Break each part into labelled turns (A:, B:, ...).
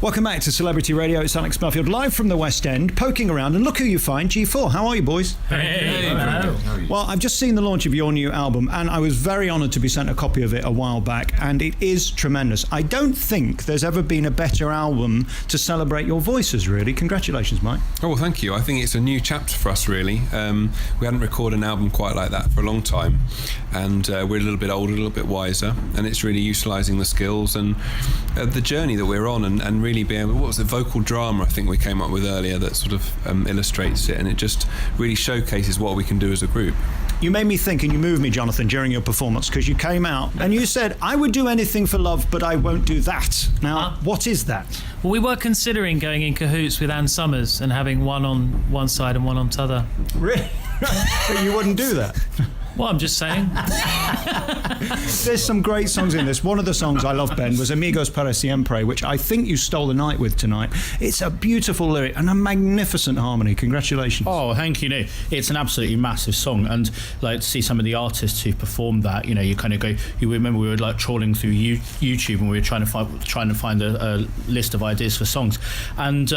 A: Welcome back to Celebrity Radio. It's Alex Barfield, live from the West End, poking around, and look who you find, G4. How are you, boys?
B: Hey. Hello.
A: Well, I've just seen the launch of your new album, and I was very honoured to be sent a copy of it a while back, and it is tremendous. I don't think there's ever been a better album to celebrate your voices, really. Congratulations, Mike.
C: Oh, well, thank you. I think it's a new chapter for us, really. We hadn't recorded an album quite like that for a long time, and we're a little bit older, a little bit wiser, and it's really utilising the skills and the journey that we're on, and really being able, what was the vocal drama I think we came up with earlier that sort of illustrates it, and it just really showcases what we can do as a group.
A: You made me think, and you moved me, Jonathan, during your performance, because you came out and you said, I would do anything for love, but I won't do that. Now, what is that?
B: Well, we were considering going in cahoots with Ann Summers and having one on one side and one on t'other.
A: Really? But you wouldn't do that?
B: Well, I'm just saying.
A: There's some great songs in this. One of the songs I love, Ben, was Amigos para Siempre, which I think you stole the night with tonight. It's a beautiful lyric and a magnificent harmony. Congratulations.
D: Oh, thank you. No, it's an absolutely massive song, and like to see some of the artists who performed that, you know, you kind of go. You remember we were like trawling through YouTube and we were trying to find a list of ideas for songs, and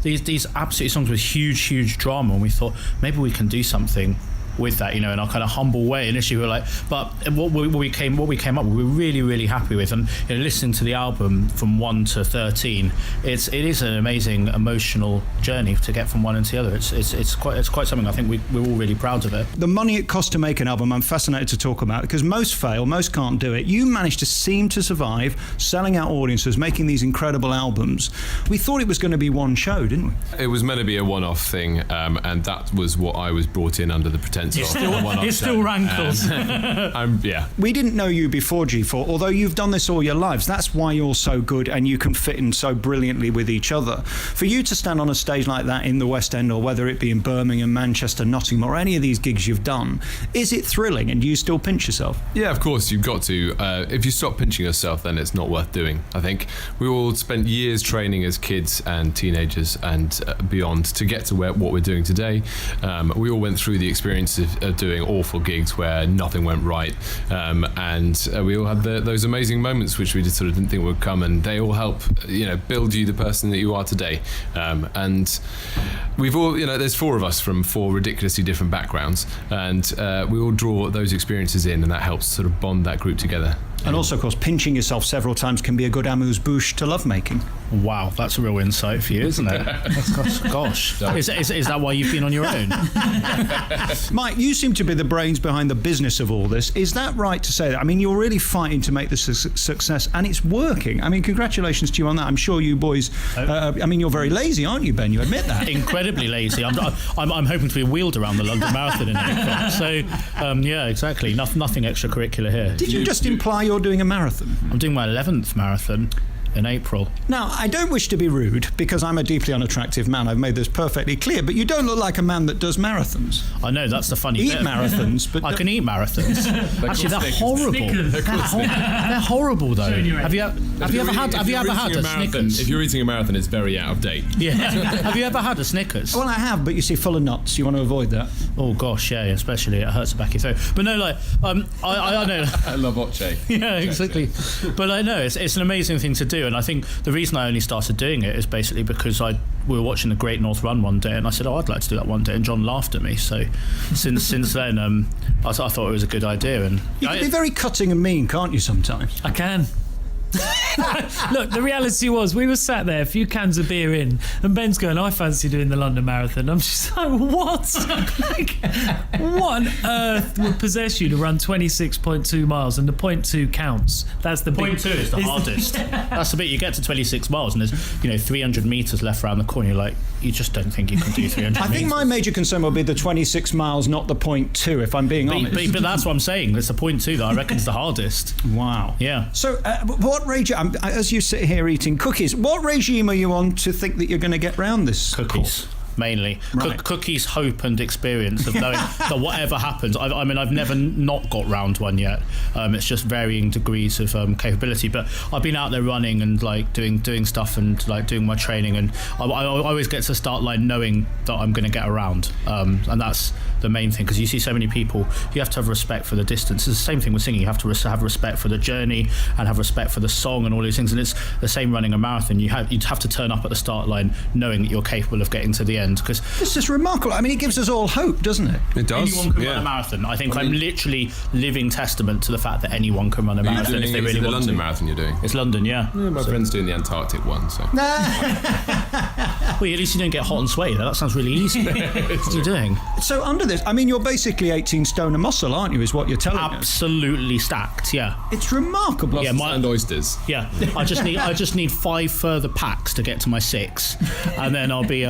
D: these absolutely songs with huge drama, and we thought maybe we can do something with that, you know, in our kind of humble way. Initially we were like, but what we came up with, we were really happy with, and you know, listening to the album from 1 to 13, it is an amazing emotional journey to get from one into the other. It's quite something. I think we're all really proud of it.
A: The money it cost to make an album, I'm fascinated to talk about, because most fail, most can't do it. You managed to seem to survive, selling out audiences, making these incredible albums. We thought it was going to be one show, didn't we?
E: It was meant to be a one-off thing, and that was what I was brought in under the pretense.
B: It still rankles.
E: Yeah.
A: We didn't know you before G4, although you've done this all your lives. That's why you're so good and you can fit in so brilliantly with each other. For you to stand on a stage like that in the West End, or whether it be in Birmingham, Manchester, Nottingham, or any of these gigs you've done, is it thrilling, and do you still pinch yourself?
E: Yeah, of course, you've got to. If you stop pinching yourself, then it's not worth doing, I think. We all spent years training as kids and teenagers and beyond to get to what we're doing today. We all went through the experience of doing awful gigs where nothing went right, and we all had those amazing moments which we just sort of didn't think would come, and they all help, you know, build you the person that you are today. And we've all, you know, there's 4 of us from 4 ridiculously different backgrounds, and we all draw those experiences in, and that helps sort of bond that group together.
A: And also, of course, pinching yourself several times can be a good amuse-bouche to lovemaking.
D: Wow, that's a real insight for you, isn't it? Gosh. Is that why you've been on your own?
A: Mike, you seem to be the brains behind the business of all this. Is that right to say that? I mean, you're really fighting to make this a success, and it's working. I mean, congratulations to you on that. I'm sure you boys... I mean, you're very lazy, aren't you, Ben? You admit that.
D: Incredibly lazy. I'm hoping to be wheeled around the London Marathon in April. So, yeah, exactly. Nothing extracurricular here.
A: Did you just imply you're doing a marathon?
D: I'm doing my 11th marathon in April.
A: Now, I don't wish to be rude, because I'm a deeply unattractive man. I've made this perfectly clear, but you don't look like a man that does marathons.
D: I know, that's the funny
A: bit.
D: Eat
A: marathons, but...
D: I can eat marathons. Actually, they're horrible. They're horrible, though. Have you ever had a Snickers?
E: If you're eating a marathon, it's very out of date.
D: Yeah. Have you ever had a Snickers?
A: Well, I have, but you see, full of nuts. You want to avoid that.
D: Oh, gosh, yeah, especially it hurts the back of your throat. But no, like, I know.
E: I love Oche.
D: Yeah, exactly. But I know, it's an amazing thing to do, and I think the reason I only started doing it is basically because we were watching the Great North Run one day, and I said, I'd like to do that one day, and John laughed at me. So since then, I thought it was a good idea. And
A: you can be very cutting and mean, can't you, sometimes?
B: I can. Look, the reality was we were sat there, a few cans of beer in, and Ben's going, I fancy doing the London Marathon. I'm just like, what? Like, what on earth would possess you to run 26.2 miles? And the 0.2 counts. That's the
D: Point 2 is the hardest. That's the bit you get to 26 miles and there's 300 metres left around the corner. You're like, you just don't think you can do 300
A: I think my major concern will be the 26 miles, not the 0.2, if I'm being honest.
D: But that's what I'm saying. It's the 0.2 that I reckon is the hardest.
A: Wow.
D: Yeah.
A: So what regime, as you sit here eating cookies, what regime are you on to think that you're going to get round this
D: cookies? mainly.
A: Right.
D: Cookie's hope and experience of knowing that whatever happens, I've never not got round one yet. It's just varying degrees of capability. But I've been out there running and like doing stuff and like doing my training, and I always get to the start line knowing that I'm going to get around, and that's the main thing, because you see so many people. You have to have respect for the distance. It's the same thing with singing. You have to have respect for the journey and have respect for the song and all these things. And it's the same running a marathon. You'd have to turn up at the start line knowing that you're capable of getting to the end. Because
A: this is remarkable. I mean, it gives us all hope, doesn't it?
C: It does.
D: anyone can run a marathon. I think I'm literally living testament to the fact that anyone can run a marathon if they really
E: the
D: want
E: London
D: to.
E: Marathon you're doing.
D: It's London, yeah.
E: My friend's doing the Antarctic one, so.
D: Well, at least you don't get hot and sweaty. That sounds really easy. What are you doing?
A: So under this, I mean, you're basically 18 stone of muscle, aren't you, is what you're telling us?
D: Absolutely stacked, yeah.
A: It's remarkable.
D: Yeah,
E: And oysters.
D: Yeah, I just need 5 further packs to get to my 6, and then I'll be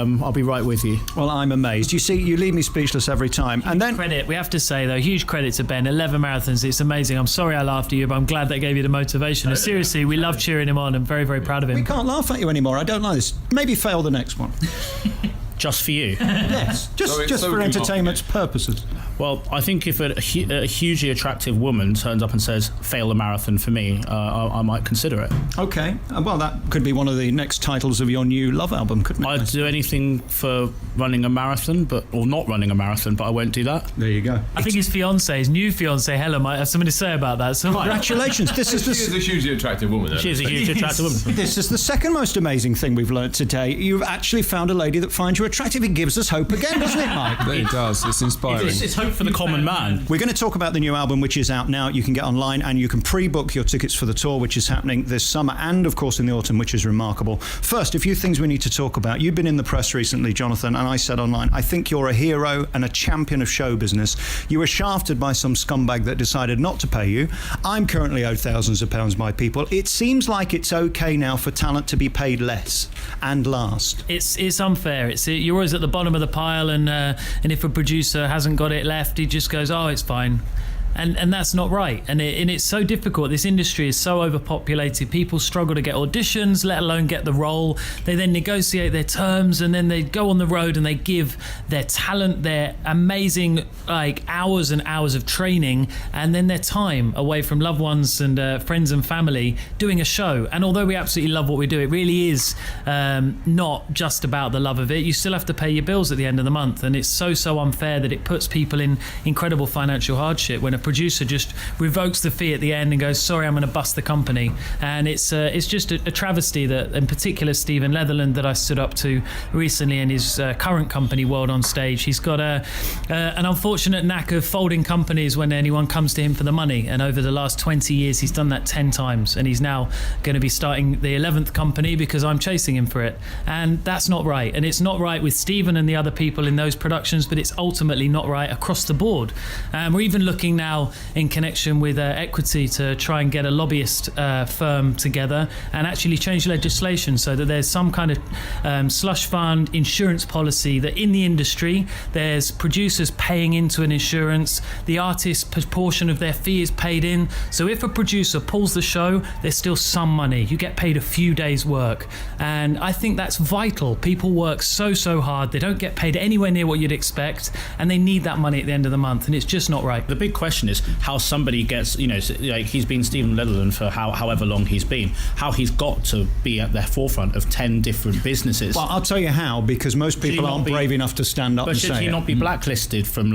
D: right with you.
A: Well, I'm amazed. You see, you leave me speechless every time. And then
B: Credit, we have to say though, huge credit to Ben. 11 marathons, it's amazing. I'm sorry I laughed at you, but I'm glad that gave you the motivation. And seriously, we love cheering him on. I'm very, very proud of him.
A: we can't laugh at you anymore. I don't like this. Maybe fail the next one.
D: Just for you.
A: Yes, just
E: So
A: for
E: would you
A: entertainment's purposes.
D: Well, I think if a hugely attractive woman turns up and says, fail the marathon for me, I might consider it.
A: Okay. Well, that could be one of the next titles of your new Love album, couldn't it?
D: I'd do anything for running a marathon, or not running a marathon, but I won't do that.
A: There you go.
B: I think his new fiancée, Helen, might have something to say about that. So
A: Congratulations. This is
E: She is a hugely attractive woman.
D: She is a hugely attractive woman.
A: This is the second most amazing thing we've learnt today. You've actually found a lady that finds you attractive. It gives us hope again, doesn't it, Mike?
C: It does. It's inspiring.
D: It's hope for the common man.
A: We're going to talk about the new album, which is out now. You can get online and you can pre-book your tickets for the tour, which is happening this summer and, of course, in the autumn, which is remarkable. First, a few things we need to talk about. You've been in the press recently, Jonathan, and I said online, I think you're a hero and a champion of show business. You were shafted by some scumbag that decided not to pay you. I'm currently owed thousands of pounds by people. It seems like it's okay now for talent to be paid less and last.
B: It's unfair. You're always at the bottom of the pile, and if a producer hasn't got it left, he just goes, oh, it's fine. And that's not right. And it's so difficult. This industry is so overpopulated. People struggle to get auditions, let alone get the role. They then negotiate their terms, and then they go on the road and they give their talent, their amazing hours and hours of training, and then their time away from loved ones and friends and family doing a show. And although we absolutely love what we do, it really is not just about the love of it. You still have to pay your bills at the end of the month, and it's so unfair that it puts people in incredible financial hardship when a producer just revokes the fee at the end and goes, sorry, I'm going to bust the company. And it's just a travesty that, in particular, Stephen Leatherland, that I stood up to recently in his current company, World on Stage. He's got an unfortunate knack of folding companies when anyone comes to him for the money. And over the last 20 years, he's done that 10 times. And he's now going to be starting the 11th company because I'm chasing him for it. And that's not right. And it's not right with Stephen and the other people in those productions, but it's ultimately not right across the board. We're even looking now in connection with Equity to try and get a lobbyist firm together and actually change legislation so that there's some kind of slush fund insurance policy that in the industry there's producers paying into an insurance, the artist's proportion of their fee is paid in, so if a producer pulls the show, there's still some money. You get paid a few days work, and I think that's vital. People work so hard, they don't get paid anywhere near what you'd expect, and they need that money at the end of the month, and it's just not right.
D: The big question is how somebody gets, like he's been Stephen Leatherland for however long he's been, how he's got to be at the forefront of 10 different businesses.
A: Well, I'll tell you how, because most people aren't brave enough to stand up and say it.
D: But should he not be blacklisted from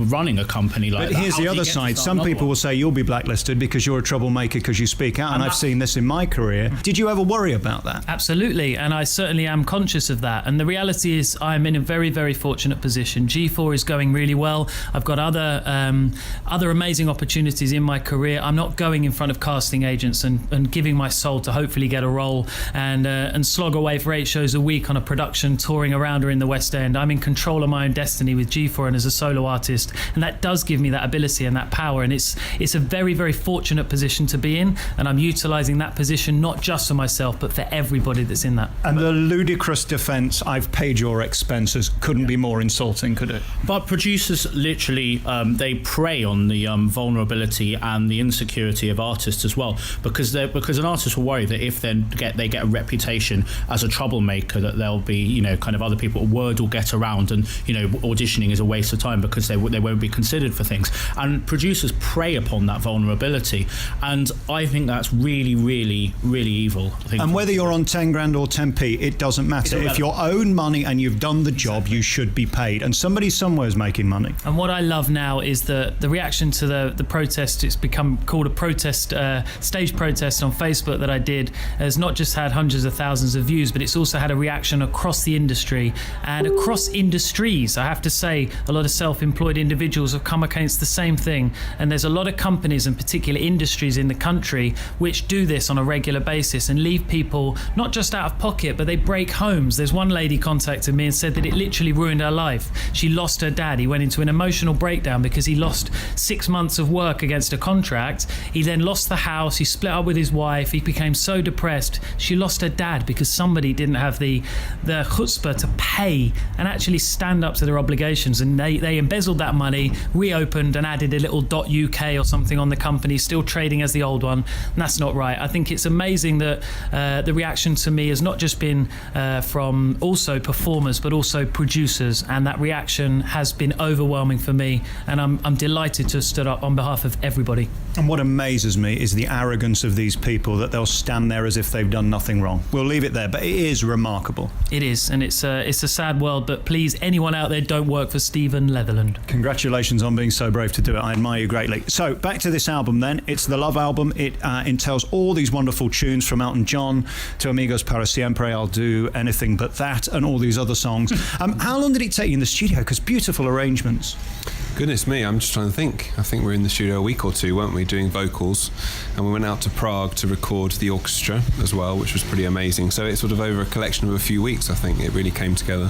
D: running a company like that?
A: But here's the other side. Some people will say you'll be blacklisted because you're a troublemaker because you speak out, and I've seen this in my career. Did you ever worry about that?
B: Absolutely, and I certainly am conscious of that. And the reality is I'm in a very, very fortunate position. G4 is going really well. I've got other amazing opportunities in my career. I'm not going in front of casting agents and giving my soul to hopefully get a role and slog away for 8 shows a week on a production touring around or in the West End. I'm in control of my own destiny with G4 and as a solo artist, and that does give me that ability and that power, and it's a very, very fortunate position to be in, and I'm utilising that position not just for myself but for everybody that's in that.
A: And the ludicrous defence, I've paid your expenses, couldn't be more insulting, could it?
D: But producers literally they prey on the vulnerability and the insecurity of artists as well, because an artist will worry that if they get a reputation as a troublemaker, that there'll be kind of other people, word will get around, and auditioning is a waste of time because they won't be considered for things, and producers prey upon that vulnerability, and I think that's really, really, really evil.
A: And whether you're on 10 grand or 10p, it doesn't matter. If you own money and you've done the job, you should be paid, and somebody somewhere is making money.
B: And what I love now is the reaction to the protest. It's become called a protest, stage protest on Facebook that I did, has not just had hundreds of thousands of views, but it's also had a reaction across the industry and across industries. I have to say, a lot of self-employed individuals have come against the same thing, and there's a lot of companies and particular industries in the country which do this on a regular basis and leave people not just out of pocket, but they break homes. There's one lady contacted me and said that it literally ruined her life. She lost her dad. He went into an emotional breakdown because he lost 6 months of work against a contract. He then lost the house. He split up with his wife. He became so depressed. She lost her dad because somebody didn't have the chutzpah to pay and actually stand up to their obligations, and they embezzled that money, reopened and added a little .uk or something on the company, still trading as the old one, and that's not right. I think it's amazing that the reaction to me has not just been from also performers but also producers, and that reaction has been overwhelming for me, and I'm delighted to have stood up on behalf of everybody.
A: And what amazes me is the arrogance of these people, that they'll stand there as if they've done nothing wrong. We'll leave it there, but it is remarkable.
B: It is, and it's a sad world, but please, anyone out there, don't work for Stephen Leatherland.
A: Congratulations on being so brave to do it. I admire you greatly. So back to this album then. It's the Love album. It entails all these wonderful tunes from Elton John to Amigos para Siempre, I'll Do Anything But That, and all these other songs. How long did it take you in the studio? Because beautiful arrangements.
C: Goodness me, I'm just trying to think. I think we were in the studio a week or two, weren't we, doing vocals, and we went out to Prague to record the orchestra as well, which was pretty amazing. So it's sort of over a collection of a few weeks, I think it really came together.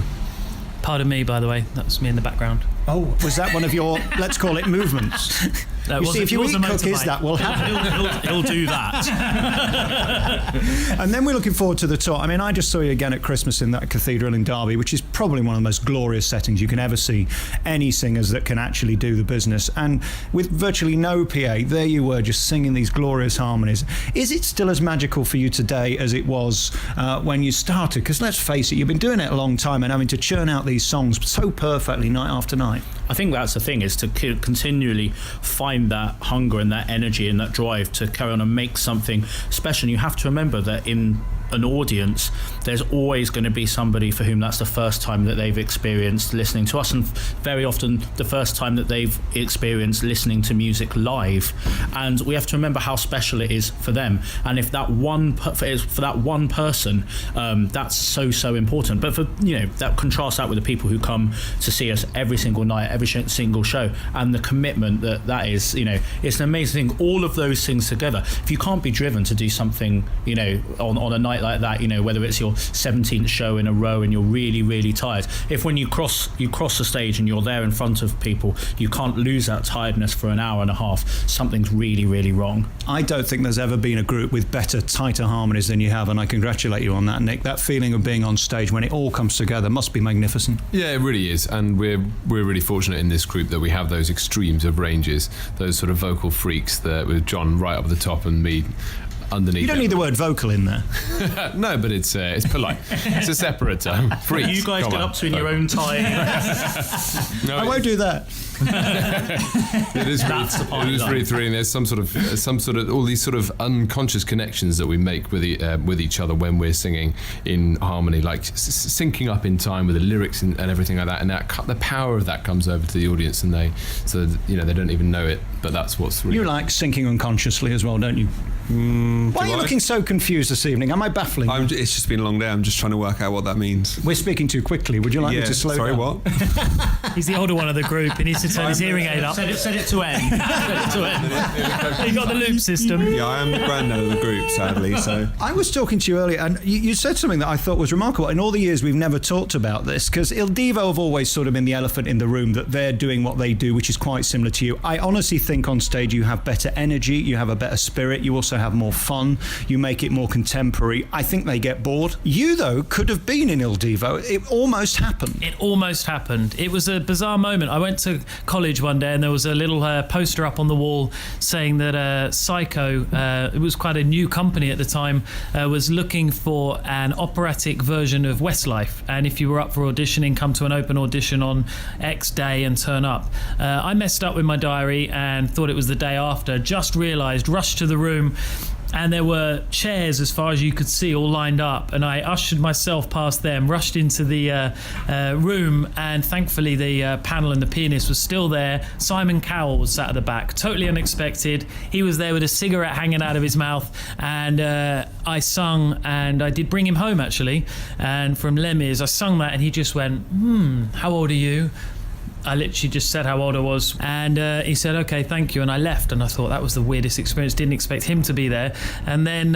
B: Pardon me, by the way, that was me in the background.
A: Oh, was that one of your, let's call it, movements? You see, if you eat cookies, that will happen.
D: He'll do that.
A: And then we're looking forward to the tour. I mean, I just saw you again at Christmas in that cathedral in Derby, which is probably one of the most glorious settings you can ever see any singers that can actually do the business. And with virtually no PA, there you were just singing these glorious harmonies. Is it still as magical for you today as it was when you started? Because let's face it, you've been doing it a long time and having to churn out these songs so perfectly night after night.
D: I think that's the thing, is to continually find that hunger and that energy and that drive to carry on and make something special. And you have to remember that in an audience, there's always going to be somebody for whom that's the first time that they've experienced listening to us, and very often the first time that they've experienced listening to music live. And we have to remember how special it is for them. And if that for that one person, that's so important. But for that contrasts that with the people who come to see us every single night, every single show, and the commitment that is, it's an amazing thing. All of those things together. If you can't be driven to do something, on a night like that, whether it's your 17th show in a row and you're really, really tired, if when you cross the stage and you're there in front of people, you can't lose that tiredness for an hour and a half, something's really, really wrong.
A: I don't think there's ever been a group with better, tighter harmonies than you have, and I congratulate you on that, Nick. That feeling of being on stage when it all comes together must be magnificent.
E: Yeah, it really is, and we're really fortunate in this group that we have those extremes of ranges, those sort of vocal freaks that with John right up at the top and me underneath.
A: You don't need the word vocal in there.
E: No, but it's polite. It's a separate term. Freaks.
D: You guys get up to in your own time.
E: No,
A: I won't do that.
E: It is really three, and there's some sort of all these sort of unconscious connections that we make with each other when we're singing in harmony, like syncing up in time with the lyrics and everything like that. And the power of that comes over to the audience, and they don't even know it, but that's what's really.
A: You like syncing unconsciously as well, don't you? Why are you looking so confused this evening? Am I baffling you?
C: It's just been a long day. I'm just trying to work out what that means.
A: We're speaking too quickly. Would you like me to slow down?
C: Sorry, what?
B: He's the older one of the group. He needs to turn his hearing aid up.
D: Set it to end.
B: You got the loop system.
C: Yeah, I am the granddad of the group, sadly. So
A: I was talking to you earlier, and you said something that I thought was remarkable. In all the years, we've never talked about this, because Il Divo have always sort of been the elephant in the room, that they're doing what they do, which is quite similar to you. I honestly think on stage you have better energy, you have a better spirit, you also have more fun, you make it more contemporary, I think they get bored. You, though, could have been in Il Divo. It almost happened.
B: It almost happened. It was a bizarre moment. I went to college one day and there was a little poster up on the wall saying that Psycho, it was quite a new company at the time, was looking for an operatic version of Westlife. And if you were up for auditioning, come to an open audition on X day and turn up. I messed up with my diary and thought it was the day after, just realised, rushed to the room, and there were chairs as far as you could see all lined up, and I ushered myself past them, rushed into the room, and thankfully the panel and the pianist was still there. Simon Cowell was sat at the back, totally unexpected. He was there with a cigarette hanging out of his mouth, and I sung, and I did Bring Him Home actually, and from Les Mis I sung that, and he just went, how old are you? I literally just said how old I was, and he said, okay, thank you, and I left. And I thought that was the weirdest experience, didn't expect him to be there. And then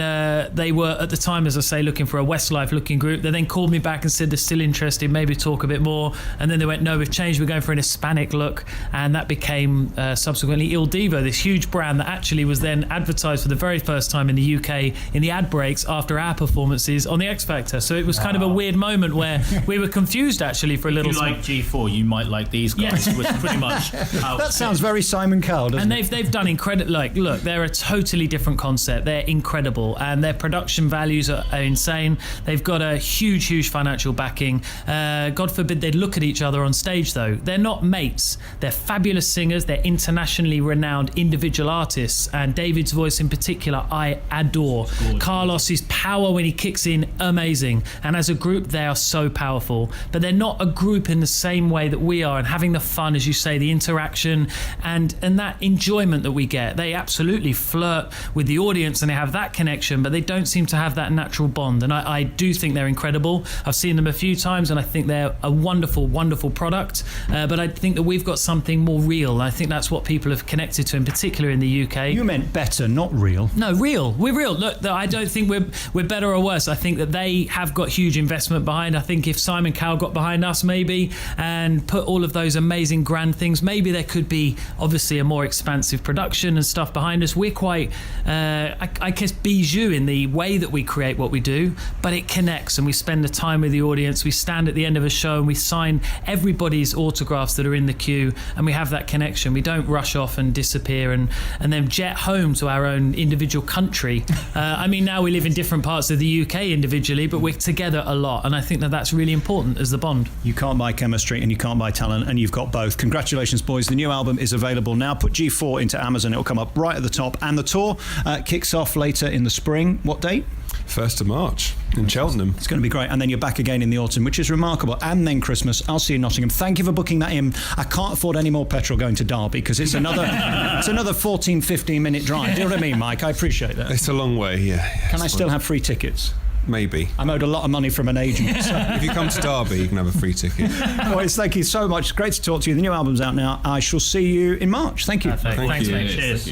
B: they were at the time, as I say, looking for a Westlife looking group. They then called me back and said they're still interested, maybe talk a bit more. And then they went, no, we've changed, we're going for an Hispanic look, and that became subsequently Il Divo, this huge brand that actually was then advertised for the very first time in the UK in the ad breaks after our performances on the X Factor. So it was kind of a weird moment where we were confused actually for a little
D: If you like G4, you might like these guys.
B: Yes.
D: Was pretty much how
A: That sounds very Simon Cowell, doesn't
B: and
A: it?
B: they've done incredible. Like, look, they're a totally different concept. They're incredible, and their production values are insane. They've got a huge financial backing. God forbid they'd look at each other on stage, though. They're not mates. They're fabulous singers. They're internationally renowned individual artists, and David's voice in particular, I adore. Carlos's power when he kicks in, amazing. And as a group, they are so powerful. But they're not a group in the same way that we are, and having the fun, as you say, the interaction and that enjoyment that we get. They absolutely flirt with the audience and they have that connection, but they don't seem to have that natural bond. And I do think they're incredible. I've seen them a few times and I think they're a wonderful product. But I think that we've got something more real. I think that's what people have connected to, in particular in the UK.
A: You meant better, not real.
B: No, real. We're real. Look, I don't think we're better or worse. I think that they have got huge investment behind. I think if Simon Cowell got behind us maybe and put all of those amazing grand things, maybe there could be obviously a more expansive production and stuff behind us. We're quite I guess bijou in the way that we create what we do, but it connects and we spend the time with the audience. We stand at the end of a show and we sign everybody's autographs that are in the queue, and we have that connection. We don't rush off and disappear and then jet home to our own individual country. I mean, now we live in different parts of the UK individually, but we're together a lot, and I think that that's really important as the bond.
A: You can't buy chemistry and you can't buy talent, and you've got both. Congratulations, boys. The new album is available now. Put G4 into Amazon. It'll come up right at the top. And the tour kicks off later in the spring. What date?
C: 1st of March in Cheltenham.
A: It's going to be great. And then you're back again in the autumn, which is remarkable. And then Christmas. I'll see you in Nottingham. Thank you for booking that in. I can't afford any more petrol going to Derby because it's another 14, 15-minute drive. Do you know what I mean, Mike? I appreciate that.
C: It's a long way, yeah.
A: Can I still have free tickets?
C: Maybe.
A: I'm owed a lot of money from an agent. So.
C: If you come to Derby, you can have a free ticket.
A: Boys, thank you so much. Great to talk to you. The new album's out now. I shall see you in March. Thank you.
B: Perfect.
C: Thank
B: Thanks,
C: you.
B: mate. Cheers.